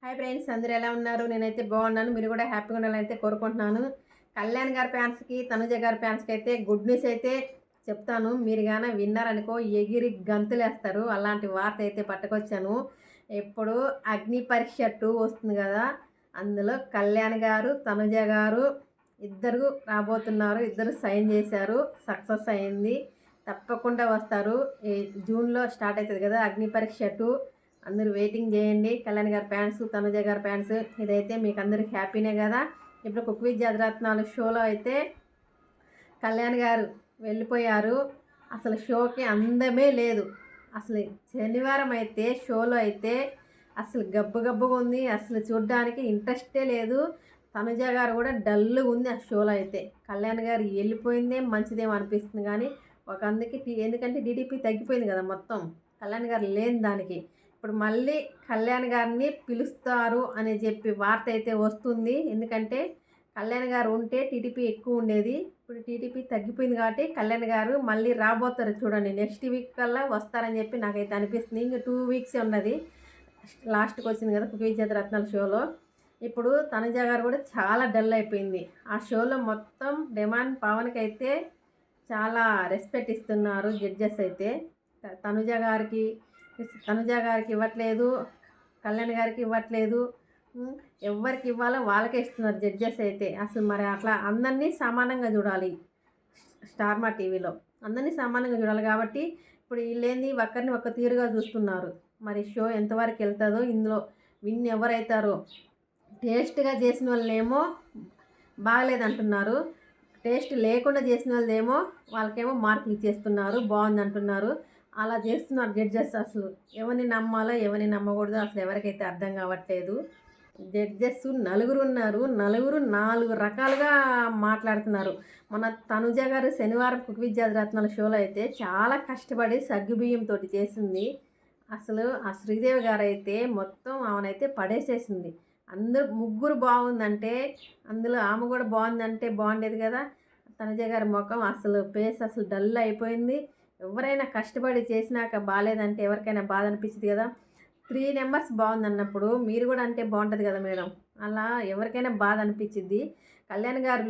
Hi friends, అందరూ ఎలా ఉన్నారు? నేనైతే బాగున్నాను. మీరు కూడా హ్యాపీగా ఉండాలని కోరుకుంటున్నాను. కళ్యాణ్ గారి ఫ్యాన్స్కి, తనుజ గారి ఫ్యాన్స్కి అయితే గుడ్ న్యూస్ అయితే చెప్తాను. మీరు కానీ విన్నారనుకో ఎగిరి గంతులేస్తారు. అలాంటి వార్త అయితే పట్టుకొచ్చాను. ఇప్పుడు అగ్ని పరీక్ష 2 వస్తుంది కదా, అందులో కళ్యాణ్ గారు, తనుజ గారు ఇద్దరు రాబోతున్నారు. ఇద్దరు సైన్ చేశారు, సక్సెస్ అయింది. తప్పకుండా వస్తారు. ఈ జూన్లో స్టార్ట్ అవుతుంది కదా అగ్ని పరీక్ష 2. అందరూ వెయిటింగ్ చేయండి. కళ్యాణ్ గారి ఫ్యాన్స్, తనుజ గారి ఫ్యాన్స్, ఇదైతే మీకు అందరికి హ్యాపీనే కదా. ఇప్పుడు కుక్ విత్ జాతిరత్నాలు షోలో అయితే కళ్యాణ్ గారు వెళ్ళిపోయారు. అసలు షోకి అందమే లేదు. అసలు శనివారం అయితే షోలో అయితే అసలు గబ్బు గబ్బుగా ఉంది. అసలు చూడ్డానికి ఇంట్రెస్టే లేదు. తనుజ గారు కూడా డల్గా ఉంది ఆ షోలో అయితే. కళ్యాణ్ గారు వెళ్ళిపోయిందే మంచిదేమో అనిపిస్తుంది, కానీ ఒక ఎందుకంటే టీడీపీ తగ్గిపోయింది కదా మొత్తం, కళ్యాణ్ గారు లేని దానికి. ఇప్పుడు మళ్ళీ కళ్యాణ్ గారిని పిలుస్తారు అని చెప్పి వార్త అయితే వస్తుంది. ఎందుకంటే కళ్యాణ్ గారు ఉంటే టీడీపీ ఎక్కువ ఉండేది. ఇప్పుడు టీడీపీ తగ్గిపోయింది కాబట్టి కళ్యాణ్ గారు మళ్ళీ రాబోతారు. చూడండి, నెక్స్ట్ వీక్ కల్లా వస్తారని చెప్పి నాకైతే అనిపిస్తుంది. ఇంకా 2 వీక్సే ఉన్నది, లాస్ట్కి వచ్చింది కదా కుక్ విత్ రత్నాల షోలో. ఇప్పుడు తనుజ గారు కూడా చాలా డల్ అయిపోయింది. ఆ షోలో మొత్తం డిమాండ్ పవన్కి అయితే చాలా రెస్పెక్ట్ ఇస్తున్నారు జడ్జెస్ అయితే. తనుజ గారికి ఇవ్వట్లేదు, కళ్యాణ్ గారికి ఇవ్వట్లేదు. ఎవరికి ఇవ్వాలో వాళ్ళకే ఇస్తున్నారు జడ్జెస్ అయితే. అసలు మరి అట్లా అందరినీ సమానంగా చూడాలి. స్టార్ మా టీవీలో అందరినీ సమానంగా చూడాలి కాబట్టి ఇప్పుడు వీళ్ళేంది ఒక్కరిని ఒక్క తీరుగా చూస్తున్నారు. మరి షో ఎంతవరకు వెళ్తుందో, ఇందులో విన్ ఎవరైతారో. టేస్ట్గా చేసిన వాళ్ళేమో బాగలేదంటున్నారు, టేస్ట్ లేకుండా చేసిన వాళ్ళేమో వాళ్ళకేమో మార్కులు ఇచ్చేస్తున్నారు, బాగుంది అంటున్నారు. అలా చేస్తున్నారు జడ్జెస్. అసలు ఎవరిని నమ్మాలో ఎవరిని నమ్మకూడదో అసలు ఎవరికైతే అర్థం కావట్లేదు. జడ్జెస్ నలుగురు ఉన్నారు, నలుగురు 4 రకాలుగా మాట్లాడుతున్నారు. మన తనుజ గారు శనివారం కుక్ విత్ జాతిరత్నాల షోలో అయితే చాలా కష్టపడి సగ్గుబియ్యంతో చేసింది. అసలు ఆ శ్రీదేవి గారు అయితే మొత్తం ఆమెనైతే పడేసేసింది. అందరూ ముగ్గురు బాగుందంటే అందులో ఆమె కూడా బాగుందంటే బాగుండేది కదా. తనుజ గారి ముఖం అసలు ఫేస్ అసలు డల్ అయిపోయింది. ఎవరైనా కష్టపడి చేసినాక బాగాలేదంటే ఎవరికైనా బాధ అనిపించింది కదా. 3 నెంబర్స్ బాగుంది అన్నప్పుడు మీరు కూడా అంటే బాగుంటుంది కదా మేడం. అలా ఎవరికైనా బాధ అనిపించింది. కళ్యాణ్ గారు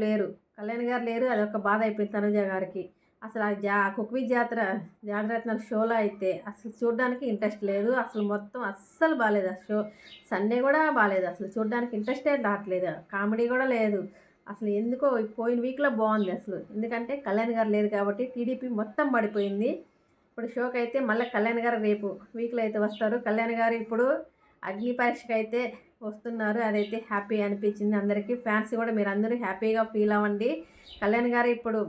లేరు, అదొక బాధ అయిపోయింది తనుజ గారికి. అసలు ఆ కుక్ విత్ జాతిరత్నాల షోలో అయితే అసలు చూడడానికి ఇంట్రెస్ట్ లేదు. అసలు మొత్తం అస్సలు బాగాలేదు ఆ షో. సండే కూడా బాగాలేదు, అసలు చూడడానికి ఇంట్రెస్టే రావట్లేదు. కామెడీ కూడా లేదు. అసలు ఎందుకో పోయిన వీక్లో బాగుంది అసలు. ఎందుకంటే కళ్యాణ్ గారు లేదు కాబట్టి టీడీపీ మొత్తం పడిపోయింది. ఇప్పుడు షోకి అయితే మళ్ళీ కళ్యాణ్ గారు రేపు వీక్లో అయితే వస్తారు. కళ్యాణ్ గారు ఇప్పుడు అగ్ని పరీక్షకు అయితే వస్తున్నారు. అదైతే హ్యాపీ అనిపించింది అందరికీ. ఫ్యాన్స్ కూడా మీరు అందరూ హ్యాపీగా ఫీల్ అవ్వండి. కళ్యాణ్ గారు ఇప్పుడు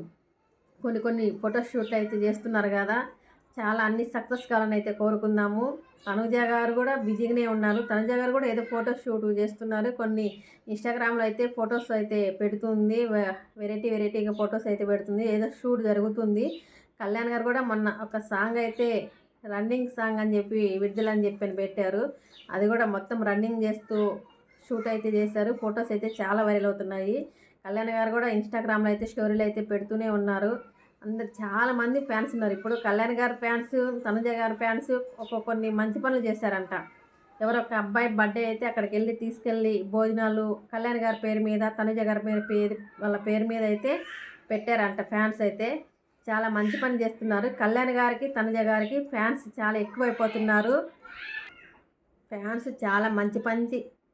కొన్ని ఫోటోషూట్లు అయితే చేస్తున్నారు కదా, చాలా అన్ని సక్సెస్ కావాలని అయితే కోరుకుందాము. తనుజ గారు కూడా బిజీగానే ఉన్నారు. తనుజ గారు కూడా ఏదో ఫోటో షూట్ చేస్తున్నారు. కొన్ని ఇన్స్టాగ్రామ్లో అయితే ఫొటోస్ అయితే పెడుతుంది, వెరైటీగా ఫొటోస్ అయితే పెడుతుంది, ఏదో షూట్ జరుగుతుంది. కళ్యాణ్ గారు కూడా మొన్న ఒక సాంగ్ అయితే రన్నింగ్ సాంగ్ అని చెప్పి విడుదలని చెప్పి పెట్టారు. అది కూడా మొత్తం రన్నింగ్ చేస్తూ షూట్ అయితే చేశారు. ఫొటోస్ అయితే చాలా వైరల్ అవుతున్నాయి. కళ్యాణ్ గారు కూడా ఇన్స్టాగ్రామ్లో అయితే స్టోరీలు అయితే పెడుతూనే ఉన్నారు. అందరు చాలామంది ఫ్యాన్స్ ఉన్నారు. ఇప్పుడు కళ్యాణ్ గారి ఫ్యాన్స్, తనుజ గారి ఫ్యాన్స్ కొన్ని మంచి పనులు చేశారంట. ఎవరో ఒక అబ్బాయి బర్త్డే అయితే అక్కడికి తీసుకెళ్ళి భోజనాలు కళ్యాణ్ గారి పేరు మీద, తనుజ గారి వాళ్ళ పేరు మీద అయితే పెట్టారంట. ఫ్యాన్స్ అయితే చాలా మంచి పని చేస్తున్నారు. కళ్యాణ్ గారికి, తనుజ గారికి ఫ్యాన్స్ చాలా ఎక్కువైపోతున్నారు. ఫ్యాన్స్ చాలా మంచి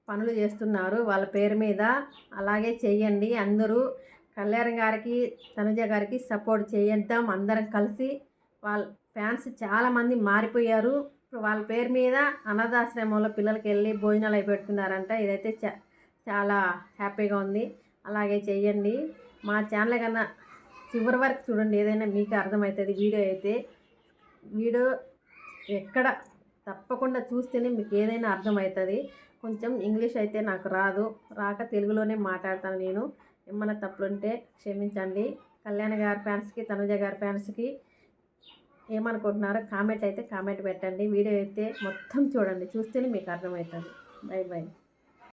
పనులు చేస్తున్నారు వాళ్ళ పేరు మీద. అలాగే చెయ్యండి అందరూ. కళ్యాణ్ గారికి, తనుజ గారికి సపోర్ట్ చేద్దాం అందరం కలిసి. వాళ్ళ ఫ్యాన్స్ చాలామంది మారిపోయారు. ఇప్పుడు వాళ్ళ పేరు మీద అనాథాశ్రమంలో పిల్లలకి వెళ్ళి భోజనాలు అవి పెడుతున్నారంట. ఇదైతే చాలా హ్యాపీగా ఉంది. అలాగే చెయ్యండి. మా ఛానల్ కన్నా చివరి వరకు చూడండి, ఏదైనా మీకు అర్థమవుతుంది. వీడియో ఎక్కడ తప్పకుండా చూస్తేనే మీకు ఏదైనా అర్థమవుతుంది. కొంచెం ఇంగ్లీష్ అయితే నాకు రాక తెలుగులోనే మాట్లాడతాను నేను. ఏమన్నా తప్పులుంటే క్షమించండి. కళ్యాణ్ గారి ఫ్యాన్స్కి, తనుజ గారి ఫ్యాన్స్కి ఏమనుకుంటున్నారో కామెంట్ పెట్టండి. వీడియో అయితే మొత్తం చూడండి, చూస్తేనే మీకు అర్థమవుతుంది. బై.